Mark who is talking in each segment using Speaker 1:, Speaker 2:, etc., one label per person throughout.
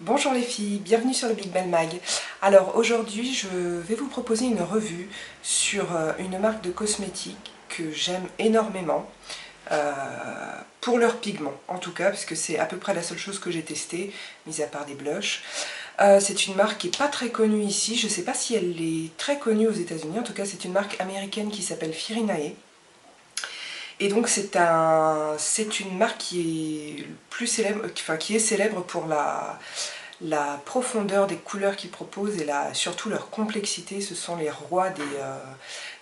Speaker 1: Bonjour les filles, bienvenue sur le Big Bell Mag. Alors aujourd'hui je vais vous proposer une revue sur une marque de cosmétiques que j'aime énormément pour leurs pigments en tout cas, parce que c'est à peu près la seule chose que j'ai testée, mis à part des blushs. C'est une marque qui n'est pas très connue ici, je ne sais pas si elle est très connue aux États-Unis, en tout cas c'est une marque américaine qui s'appelle Firinae. Et donc c'est une marque qui est plus célèbre, enfin qui est célèbre pour la profondeur des couleurs qu'ils proposent et surtout leur complexité. Ce sont les rois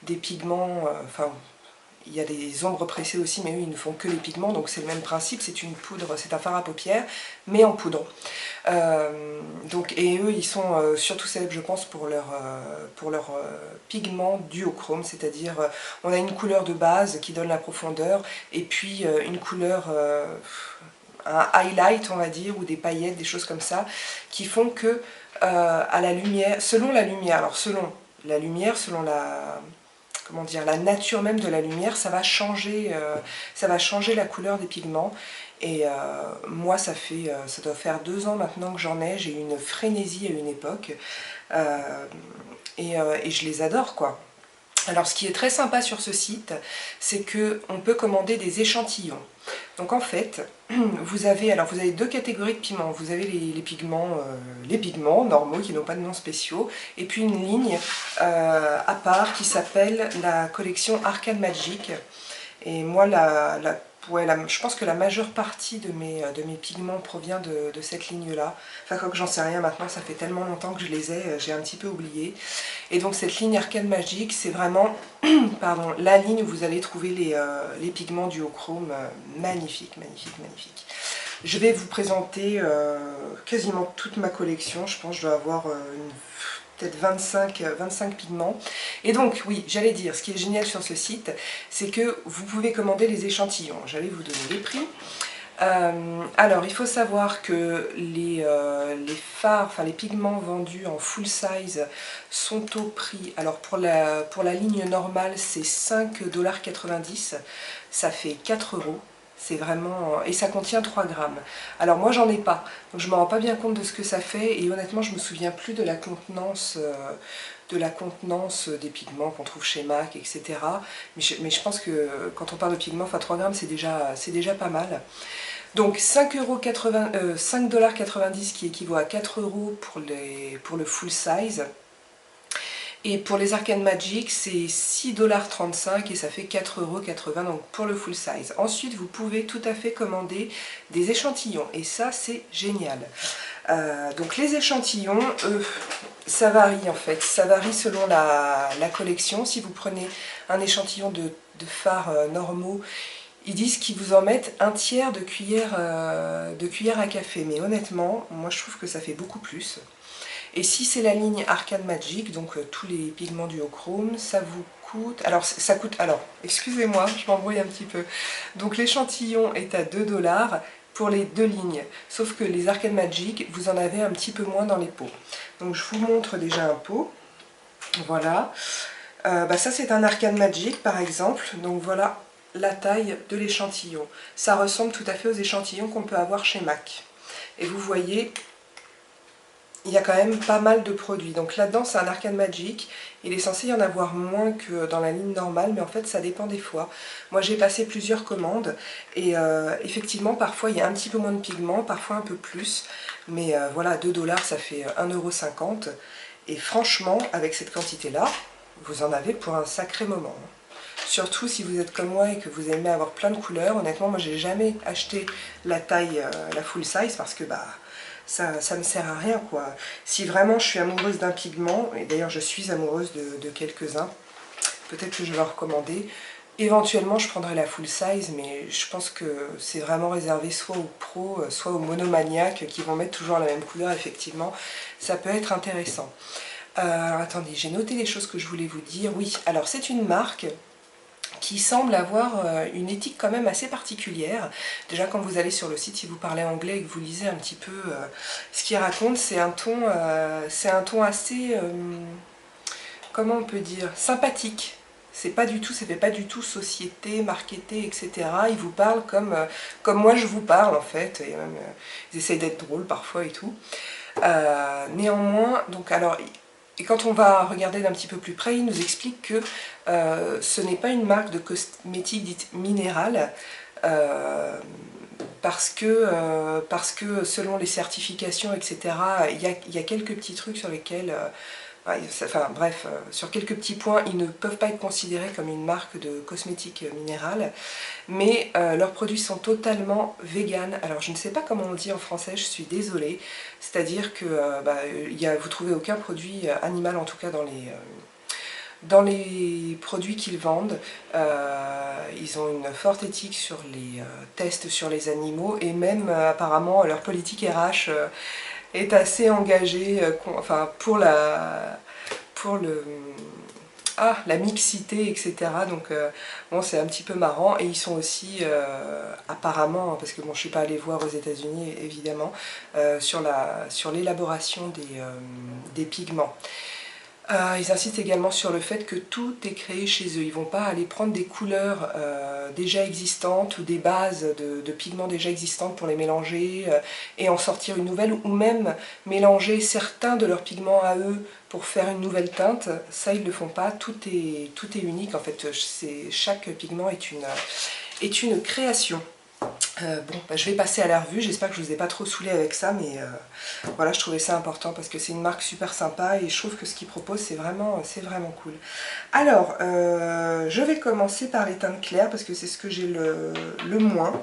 Speaker 1: des pigments. Enfin, il y a des ombres pressées aussi, mais eux ils ne font que les pigments, donc c'est le même principe, c'est une poudre, c'est un fard à paupières, mais en poudre. Et eux ils sont surtout célèbres je pense pour leur pigment duochrome, c'est-à-dire on a une couleur de base qui donne la profondeur, et puis une couleur, un highlight on va dire, ou des paillettes, des choses comme ça, qui font que à la lumière, selon la lumière, selon la comment dire, la nature même de la lumière, ça va changer la couleur des pigments. Et moi, ça doit faire 2 ans maintenant que j'en ai. J'ai eu une frénésie à une époque. Et je les adore, quoi. Alors, ce qui est très sympa sur ce site, c'est qu'on peut commander des échantillons. Donc en fait, vous avez 2 catégories de pigments. Vous avez les pigments normaux qui n'ont pas de nom spéciaux, et puis une ligne à part qui s'appelle la collection Arcane Magic. Et moi, je pense que la majeure partie de mes pigments provient de cette ligne-là. Enfin, quoi que j'en sais rien maintenant, ça fait tellement longtemps que je les ai, j'ai un petit peu oublié. Et donc cette ligne Arcane Magic, c'est vraiment pardon, la ligne où vous allez trouver les pigments duochrome. Magnifique, magnifique, magnifique. Je vais vous présenter quasiment toute ma collection. Je pense que je dois avoir peut-être 25 pigments. Et donc, oui, j'allais dire, ce qui est génial sur ce site, c'est que vous pouvez commander les échantillons. J'allais vous donner les prix. Alors, il faut savoir que les fards, enfin les pigments vendus en full size sont au prix, alors pour la ligne normale, c'est 5,90 $, ça fait 4 €. C'est vraiment... Et ça contient 3 grammes. Alors moi j'en ai pas, donc je me rends pas bien compte de ce que ça fait, et honnêtement je me souviens plus de la contenance des pigments qu'on trouve chez MAC, etc. Mais je pense que quand on parle de pigments, enfin 3 grammes c'est déjà pas mal. Donc 5,90 $ qui équivaut à 4 € pour le full size. Et pour les Arcane Magic, c'est 6,35 $ et ça fait 4,80 € donc pour le full size. Ensuite, vous pouvez tout à fait commander des échantillons et ça, c'est génial. Donc les échantillons, ça varie en fait. Ça varie selon la collection. Si vous prenez un échantillon de fards normaux, ils disent qu'ils vous en mettent un tiers de cuillère à café. Mais honnêtement, moi je trouve que ça fait beaucoup plus. Et si c'est la ligne Arcane Magic, donc tous les pigments duochrome, ça vous coûte... Alors, excusez-moi, je m'embrouille un petit peu. Donc l'échantillon est à 2 $ pour les 2 lignes. Sauf que les Arcane Magic, vous en avez un petit peu moins dans les pots. Donc je vous montre déjà un pot. Voilà. Ça c'est un Arcane Magic par exemple. Donc voilà la taille de l'échantillon. Ça ressemble tout à fait aux échantillons qu'on peut avoir chez MAC. Et vous voyez... il y a quand même pas mal de produits. Donc là-dedans, c'est un Arcane Magic. Il est censé y en avoir moins que dans la ligne normale, mais en fait, ça dépend des fois. Moi, j'ai passé plusieurs commandes, et effectivement, parfois, il y a un petit peu moins de pigments, parfois un peu plus. Mais voilà, 2 $, ça fait 1,50 €. Et franchement, avec cette quantité-là, vous en avez pour un sacré moment. Surtout si vous êtes comme moi et que vous aimez avoir plein de couleurs. Honnêtement, moi, j'ai jamais acheté la taille, la full size, parce que ça me sert à rien, quoi. Si vraiment je suis amoureuse d'un pigment, et d'ailleurs je suis amoureuse de quelques-uns, peut-être que je vais leur recommander. Éventuellement je prendrai la full size, mais je pense que c'est vraiment réservé soit aux pros, soit aux monomaniaques qui vont mettre toujours la même couleur. Effectivement, ça peut être intéressant. Alors attendez, j'ai noté les choses que je voulais vous dire. Oui, alors c'est une marque qui semble avoir une éthique quand même assez particulière. Déjà quand vous allez sur le site, si vous parlez anglais et que vous lisez un petit peu ce qu'il raconte, c'est un ton assez, comment on peut dire, sympathique. C'est pas du tout, ça fait pas du tout société, marketé, etc. Ils vous parlent comme moi je vous parle en fait, et même ils essayent d'être drôles parfois et tout. Néanmoins, donc alors, et quand on va regarder d'un petit peu plus près, il nous explique que ce n'est pas une marque de cosmétiques dite minérale, parce que selon les certifications, etc., il y a quelques petits trucs sur lesquels, enfin bref, sur quelques petits points, ils ne peuvent pas être considérés comme une marque de cosmétiques minérales, mais leurs produits sont totalement vegan. Alors je ne sais pas comment on dit en français, je suis désolée, c'est-à-dire que vous trouvez aucun produit animal, en tout cas dans les produits qu'ils vendent. Ils ont une forte éthique sur les tests sur les animaux, et même apparemment leur politique RH est assez engagée enfin, pour la mixité, etc. Donc bon, c'est un petit peu marrant. Et ils sont aussi apparemment, parce que bon, je ne suis pas allée voir aux États-Unis évidemment, sur l'élaboration des pigments. Ils insistent également sur le fait que tout est créé chez eux. Ils ne vont pas aller prendre des couleurs déjà existantes ou des bases de pigments déjà existantes pour les mélanger et en sortir une nouvelle, ou même mélanger certains de leurs pigments à eux pour faire une nouvelle teinte. Ça, ils ne le font pas. Tout est unique. En fait, chaque pigment est une création. Bon, je vais passer à la revue, j'espère que je ne vous ai pas trop saoulé avec ça, mais voilà, je trouvais ça important parce que c'est une marque super sympa et je trouve que ce qu'ils proposent, c'est vraiment cool. Alors, je vais commencer par les teintes claires parce que c'est ce que j'ai le moins.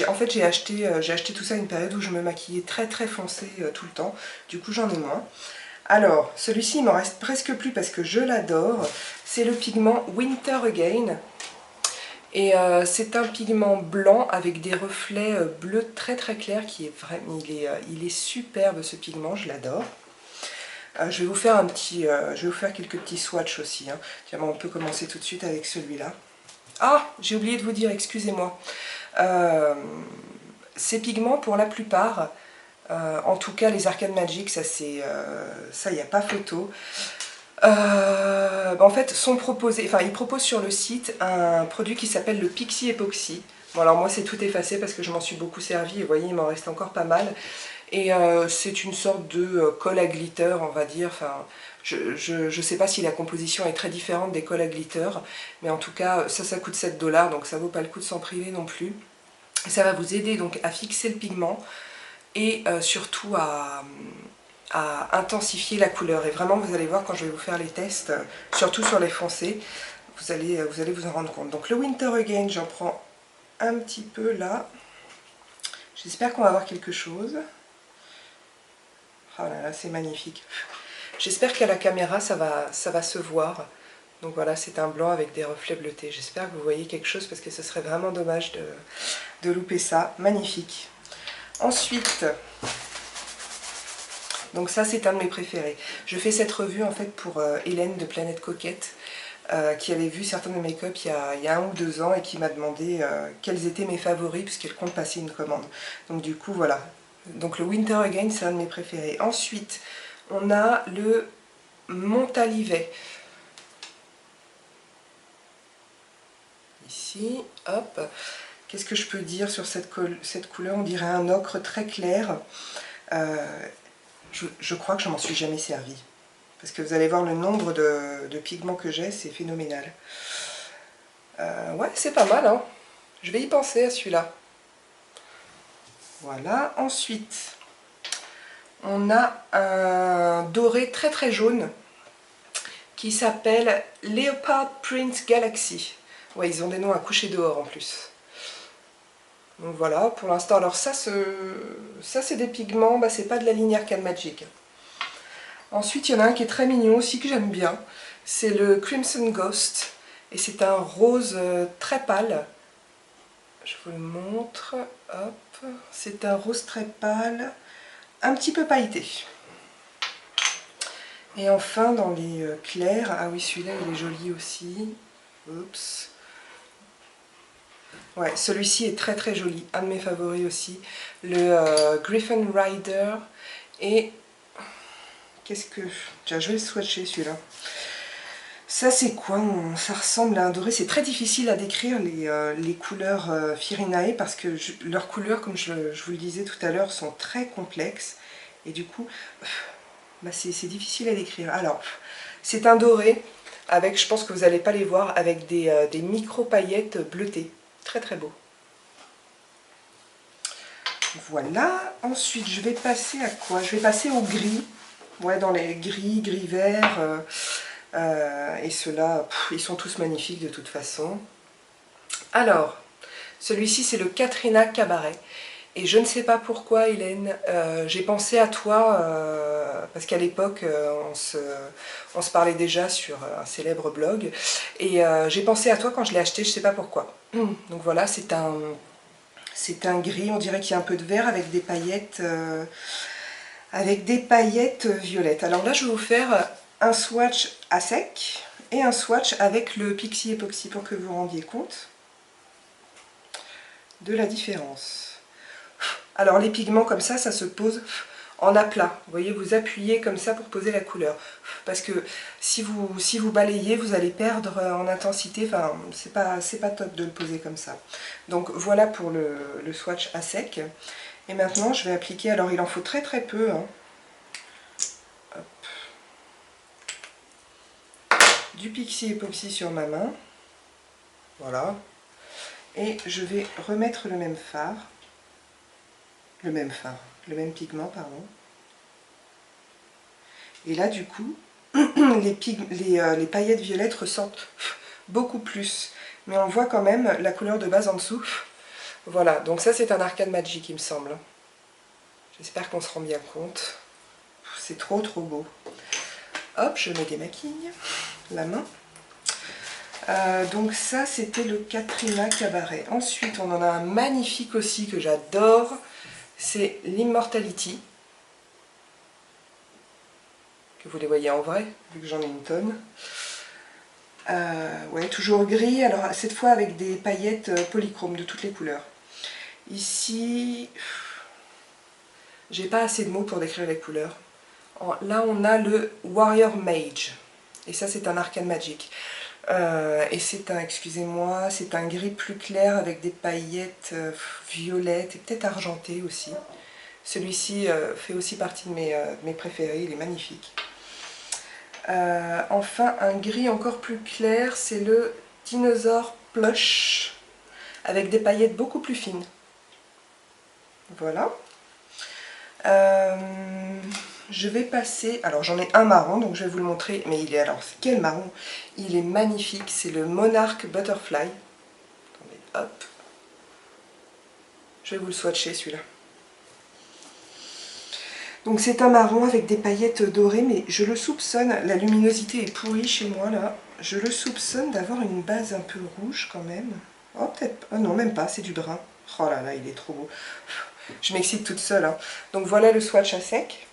Speaker 1: En fait, j'ai acheté tout ça à une période où je me maquillais très très foncé tout le temps, du coup j'en ai moins. Alors, celui-ci, il m'en reste presque plus parce que je l'adore. C'est le pigment Winter Again. Et c'est un pigment blanc avec des reflets bleus très très clairs qui est vraiment, il est superbe ce pigment, je l'adore. Je vais vous faire quelques petits swatchs aussi. Hein. Tiens, on peut commencer tout de suite avec celui-là. Ah, j'ai oublié de vous dire, excusez-moi. Ces pigments, pour la plupart, en tout cas les Arcane Magic, ça il n'y a pas photo. En fait, ils proposent sur le site un produit qui s'appelle le Pixie Epoxy. Bon, alors moi c'est tout effacé parce que je m'en suis beaucoup servi et vous voyez il m'en reste encore pas mal. Et c'est une sorte de colle à glitter, on va dire. Enfin, je sais pas si la composition est très différente des colles à glitter, mais en tout cas ça coûte 7 $, donc ça vaut pas le coup de s'en priver non plus. Et ça va vous aider donc à fixer le pigment et surtout à intensifier la couleur. Et vraiment, vous allez voir quand je vais vous faire les tests, surtout sur les foncés, vous allez vous en rendre compte. Donc le Winter Again, j'en prends un petit peu là. J'espère qu'on va avoir quelque chose. Oh là là, c'est magnifique. J'espère qu'à la caméra, ça va se voir. Donc voilà, c'est un blanc avec des reflets bleutés. J'espère que vous voyez quelque chose parce que ce serait vraiment dommage de louper ça. Magnifique. Ensuite... Donc ça c'est un de mes préférés. Je fais cette revue en fait pour Hélène de Planète Coquette qui avait vu certains de mes make-up il y a 1 ou 2 ans et qui m'a demandé quels étaient mes favoris puisqu'elle compte passer une commande. Donc du coup voilà. Donc le Winter Again c'est un de mes préférés. Ensuite on a le Montalivet. Ici, hop. Qu'est-ce que je peux dire sur cette couleur? On dirait un ocre très clair. Je crois que je m'en suis jamais servi. Parce que vous allez voir le nombre de pigments que j'ai, c'est phénoménal. Ouais, c'est pas mal, hein. Je vais y penser à celui-là. Voilà. Ensuite, on a un doré très très jaune qui s'appelle Leopard Print Galaxy. Ouais, ils ont des noms à coucher dehors en plus. Donc voilà, pour l'instant, alors ça c'est des pigments, c'est pas de la ligne Arcane Magic. Ensuite, il y en a un qui est très mignon aussi, que j'aime bien. C'est le Crimson Ghost. Et c'est un rose très pâle. Je vous le montre. Hop. C'est un rose très pâle, un petit peu pailleté. Et enfin, dans les clairs, ah oui, celui-là, il est joli aussi. Oups. Ouais, celui-ci est très très joli, un de mes favoris aussi. Le Griffin Rider. Et qu'est-ce que... Tiens, je vais le swatcher celui-là. Ça c'est quoi? Ça ressemble à un doré. C'est très difficile à décrire les couleurs Firinae parce que leurs couleurs, comme je vous le disais tout à l'heure, sont très complexes. Et du coup, bah c'est difficile à décrire. Alors, c'est un doré avec, je pense que vous n'allez pas les voir, avec des micro-paillettes bleutées. Très très beau. Voilà. Ensuite, je vais passer à quoi? Je vais passer au gris. Ouais, dans les gris, gris vert. Et ceux-là, ils sont tous magnifiques de toute façon. Alors, celui-ci c'est le Katrina Cabaret. Et je ne sais pas pourquoi, Hélène, j'ai pensé à toi, parce qu'à l'époque, on se parlait déjà sur un célèbre blog. Et j'ai pensé à toi quand je l'ai acheté, je ne sais pas pourquoi. Donc voilà, c'est un gris, on dirait qu'il y a un peu de vert avec des paillettes violettes. Alors là, je vais vous faire un swatch à sec et un swatch avec le Pixie Epoxy pour que vous vous rendiez compte de la différence. Alors les pigments comme ça se pose en aplat. Vous voyez, vous appuyez comme ça pour poser la couleur. Parce que si vous balayez, vous allez perdre en intensité. Enfin, c'est pas top de le poser comme ça. Donc voilà pour le swatch à sec. Et maintenant, je vais appliquer, alors il en faut très très peu. Hein. Du Pixie Epoxy sur ma main. Voilà. Et je vais remettre le même le même pigment, pardon. Et là, du coup, les paillettes violettes ressortent beaucoup plus. Mais on voit quand même la couleur de base en dessous. Voilà, donc ça c'est un Arcane Magic, il me semble. J'espère qu'on se rend bien compte. C'est trop trop beau. Hop, je me démaquille la main. Donc ça c'était le Katrina Cabaret. Ensuite on en a un magnifique aussi que j'adore. C'est l'Immortality. Que vous les voyez en vrai, vu que j'en ai une tonne. Ouais, toujours gris, alors cette fois avec des paillettes polychromes de toutes les couleurs. Ici, j'ai pas assez de mots pour décrire les couleurs. Là, on a le Warrior Mage, et ça, c'est un Arcane Magic. Et c'est un, excusez-moi, c'est un gris plus clair avec des paillettes violettes et peut-être argentées aussi. Celui-ci fait aussi partie de mes préférés, il est magnifique. Enfin, un gris encore plus clair, c'est le Dinosaur Plush, avec des paillettes beaucoup plus fines. Voilà. Je vais passer, alors j'en ai un marron, donc je vais vous le montrer, mais il est, alors quel marron? Il est magnifique, c'est le Monarch Butterfly. Attendez, hop. Je vais vous le swatcher celui-là. Donc c'est un marron avec des paillettes dorées, mais je le soupçonne, la luminosité est pourrie chez moi là, je le soupçonne d'avoir une base un peu rouge quand même. Oh peut-être, oh non même pas, c'est du brun. Oh là là, il est trop beau. Je m'excite toute seule. Hein. Donc voilà le swatch à sec.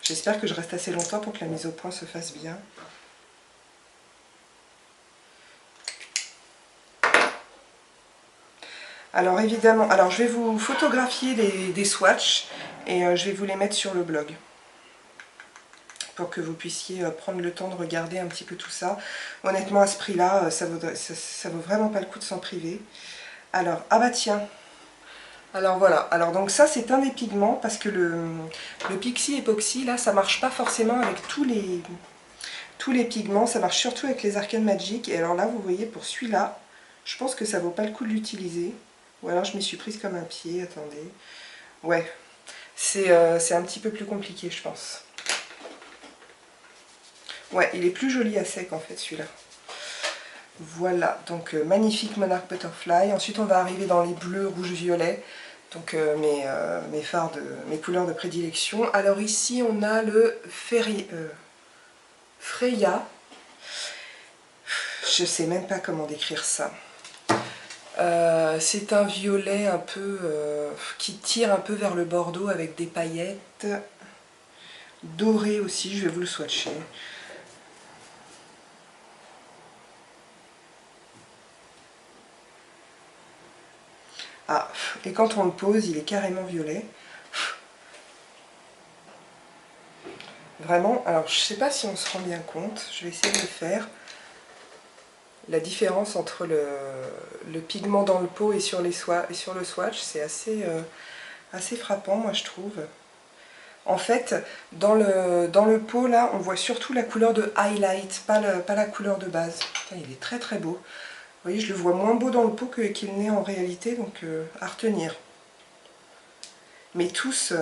Speaker 1: J'espère que je reste assez longtemps pour que la mise au point se fasse bien. Alors évidemment, alors je vais vous photographier des swatchs et je vais vous les mettre sur le blog pour que vous puissiez prendre le temps de regarder un petit peu tout ça. Honnêtement, à ce prix-là, ça vaut vraiment pas le coup de s'en priver. Alors, ah bah tiens, alors voilà, alors donc ça c'est un des pigments parce que le Pixie Epoxy, là, ça marche pas forcément avec tous les pigments, ça marche surtout avec les Arcane Magic. Et alors là, vous voyez, pour celui-là, je pense que ça vaut pas le coup de l'utiliser. Ou alors je m'y suis prise comme un pied, attendez. Ouais, c'est un petit peu plus compliqué, je pense. Ouais, il est plus joli à sec en fait, celui-là. Voilà, donc magnifique Monarch Butterfly. Ensuite, on va arriver dans les bleus, rouges, violets. Donc mes couleurs de prédilection. Alors ici, on a le Freya. Je sais même pas comment décrire ça. C'est un violet un peu qui tire un peu vers le bordeaux avec des paillettes dorées aussi. Je vais vous le swatcher. Ah, et quand on le pose, il est carrément violet. Vraiment, alors je sais pas si on se rend bien compte, je vais essayer de le faire. La différence entre le pigment dans le pot et sur le swatch, c'est assez frappant, moi je trouve. En fait, dans le pot, là, on voit surtout la couleur de highlight, pas la couleur de base. Putain, il est très très beau. Vous voyez, je le vois moins beau dans le pot qu'il n'est en réalité, donc à retenir. Mais tous,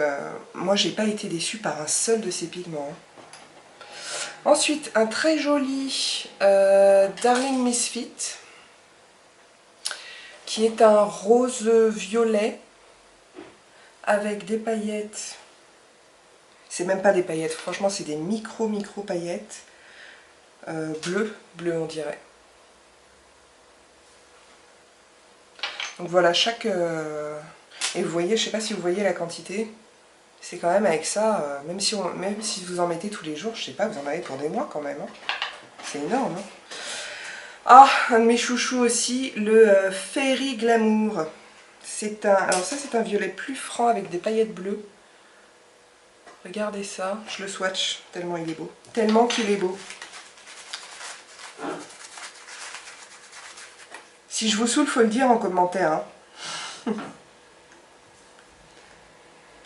Speaker 1: moi j'ai pas été déçue par un seul de ces pigments. Ensuite, un très joli Darling Misfit, qui est un rose violet avec des paillettes. C'est même pas des paillettes, franchement c'est des micro paillettes bleues on dirait. Donc voilà, et vous voyez, je sais pas si vous voyez la quantité, c'est quand même avec ça, même si vous en mettez tous les jours, je sais pas, vous en avez pour des mois quand même. Hein. C'est énorme. Hein. Ah, un de mes chouchous aussi, le Fairy Glamour. Alors ça c'est un violet plus franc avec des paillettes bleues. Regardez ça, je le swatch tellement il est beau. Tellement qu'il est beau. Si je vous saoule, faut le dire en commentaire. Hein.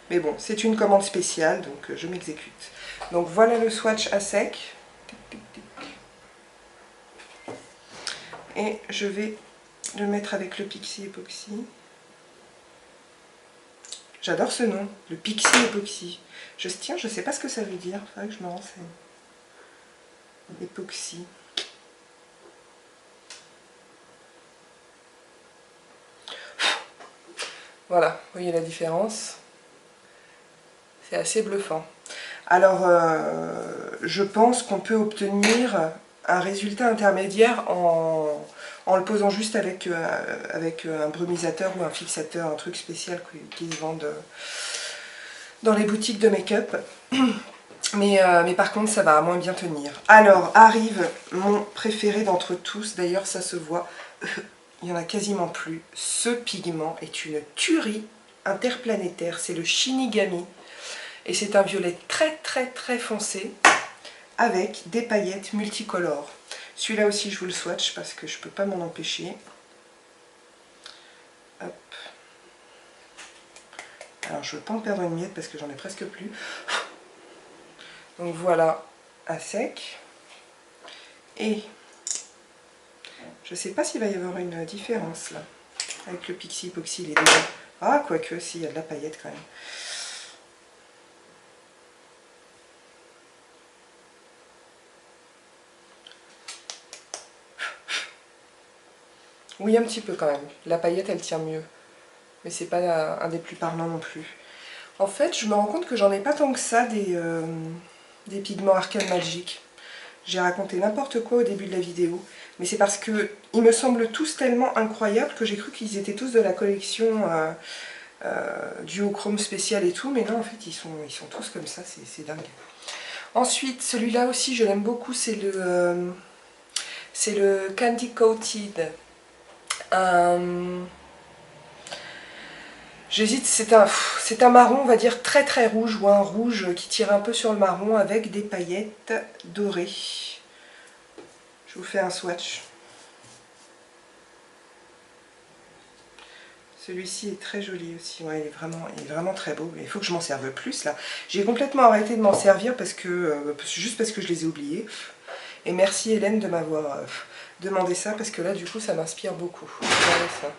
Speaker 1: Mais bon, c'est une commande spéciale, donc je m'exécute. Donc voilà le swatch à sec. Et je vais le mettre avec le Pixie Epoxy. J'adore ce nom, le Pixie Epoxy. Tiens, je sais pas ce que ça veut dire, il faudrait que je me renseigne. Epoxy. Voilà, vous voyez la différence. C'est assez bluffant. Alors, je pense qu'on peut obtenir un résultat intermédiaire en le posant juste avec un brumisateur ou un fixateur, un truc spécial qui se vendent dans les boutiques de make-up. Mais par contre, ça va moins bien tenir. Alors, arrive mon préféré d'entre tous. D'ailleurs, ça se voit. Il n'y en a quasiment plus. Ce pigment est une tuerie interplanétaire. C'est le Shinigami. Et c'est un violet très très très foncé avec des paillettes multicolores. Celui-là aussi, je vous le swatch parce que je ne peux pas m'en empêcher. Hop. Alors, je ne veux pas en perdre une miette parce que j'en ai presque plus. Donc voilà, à sec. Et je ne sais pas s'il va y avoir une différence là. Avec le Pixie Epoxy, il est déjà... Ah, quoique, si, il y a de la paillette quand même. Oui, un petit peu quand même. La paillette, elle tient mieux. Mais c'est pas un des plus parlants non plus. En fait, je me rends compte que j'en ai pas tant que ça des pigments Arcane Magic. J'ai raconté n'importe quoi au début de la vidéo. Mais c'est parce que ils me semblent tous tellement incroyables que j'ai cru qu'ils étaient tous de la collection duochrome spécial et tout. Mais non, en fait, ils sont tous comme ça. C'est dingue. Ensuite, celui-là aussi, je l'aime beaucoup. C'est le Candy Coated. J'hésite, c'est un marron, on va dire très très rouge, ou un rouge qui tire un peu sur le marron avec des paillettes dorées. Je vous fais un swatch. Celui-ci est très joli aussi, ouais, il est vraiment très beau. Il faut que je m'en serve plus là. J'ai complètement arrêté de m'en servir juste parce que je les ai oubliés. Et merci Hélène de m'avoir demandé ça parce que là du coup ça m'inspire beaucoup. Regardez ça.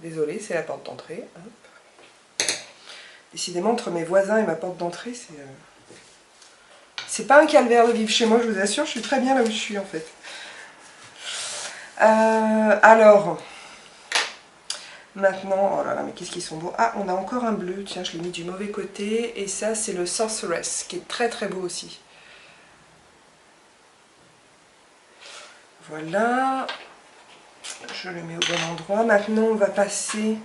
Speaker 1: Désolée, c'est la porte d'entrée. Décidément, entre mes voisins et ma porte d'entrée, c'est pas un calvaire de vivre chez moi, je vous assure, je suis très bien là où je suis en fait. Alors, maintenant, oh là là, mais qu'est-ce qu'ils sont beaux. Ah, on a encore un bleu, tiens, je l'ai mis du mauvais côté. Et ça, c'est le Sorceress, qui est très très beau aussi. Voilà. Je le mets au bon endroit. Maintenant, on va passer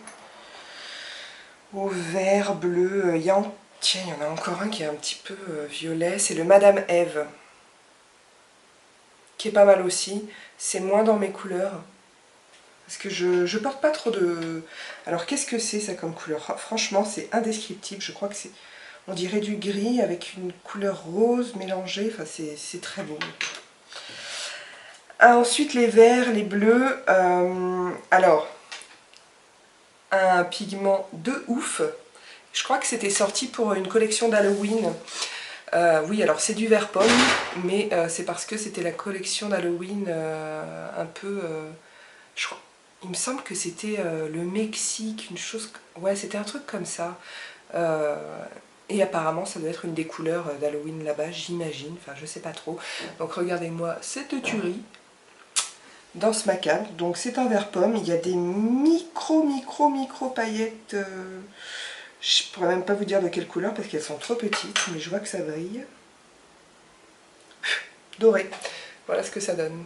Speaker 1: au vert, bleu. Tiens, il y en a encore un qui est un petit peu violet. C'est le Madame Eve, qui est pas mal aussi. C'est moins dans mes couleurs. Parce que je porte pas trop de... Alors, qu'est-ce que c'est ça comme couleur? Franchement, c'est indescriptible. Je crois que c'est... On dirait du gris avec une couleur rose mélangée, enfin c'est très beau. Ensuite les verts, les bleus, alors un pigment de ouf, je crois que c'était sorti pour une collection d'Halloween. Oui, alors c'est du vert pomme, mais c'est parce que c'était la collection d'Halloween un peu... il me semble que c'était le Mexique, une chose... Ouais, c'était un truc comme ça. Et apparemment, ça doit être une des couleurs d'Halloween là-bas, j'imagine. Enfin, je sais pas trop. Donc regardez-moi cette tuerie dans ce macabre. Donc c'est un vert pomme. Il y a des micro paillettes... je pourrais même pas vous dire de quelle couleur parce qu'elles sont trop petites, mais je vois que ça brille. Doré. Voilà ce que ça donne.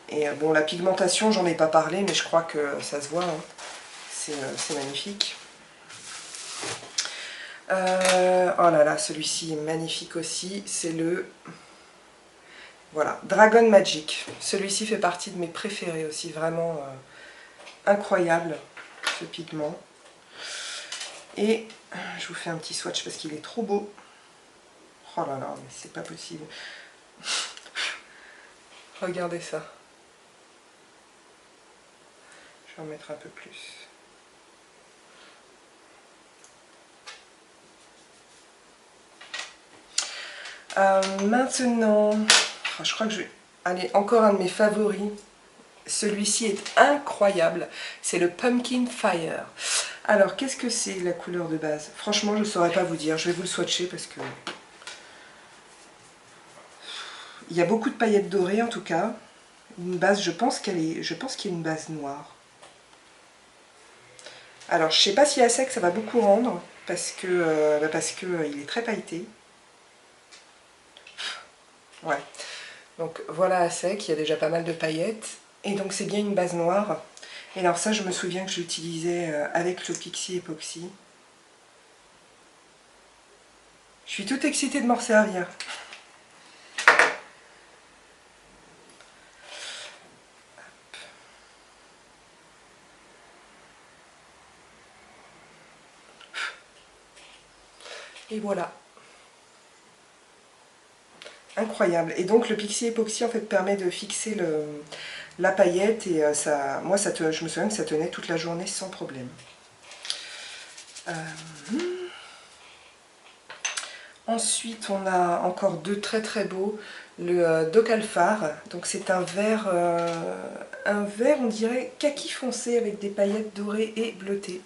Speaker 1: Et bon, la pigmentation, j'en ai pas parlé, mais je crois que ça se voit. Hein. C'est magnifique. Oh là là, celui-ci est magnifique aussi. C'est le... Voilà, Dragon Magic. Celui-ci fait partie de mes préférés aussi. Vraiment incroyable, ce pigment. Et je vous fais un petit swatch parce qu'il est trop beau. Oh là là, mais c'est pas possible. Regardez ça. Je vais en mettre un peu plus. Maintenant, je crois que je vais aller encore un de mes favoris. Celui-ci est incroyable. C'est le Pumpkin Fire. Alors, qu'est-ce que c'est la couleur de base? Franchement, je ne saurais pas vous dire. Je vais vous le swatcher parce que... Il y a beaucoup de paillettes dorées en tout cas. Une base, je pense qu'il y a une base noire. Alors, je sais pas si à sec ça va beaucoup rendre parce que il est très pailleté. Ouais. Donc voilà à sec, il y a déjà pas mal de paillettes. Et donc c'est bien une base noire. Et alors ça, je me souviens que je l'utilisais avec le Pixie Epoxy. Je suis toute excitée de m'en servir. Et voilà. Incroyable. Et donc le Pixie Epoxy en fait permet de fixer la paillette et ça, moi je me souviens que ça tenait toute la journée sans problème. Ensuite on a encore deux très beaux. Le Docalfar, donc c'est un vert on dirait kaki foncé avec des paillettes dorées et bleutées.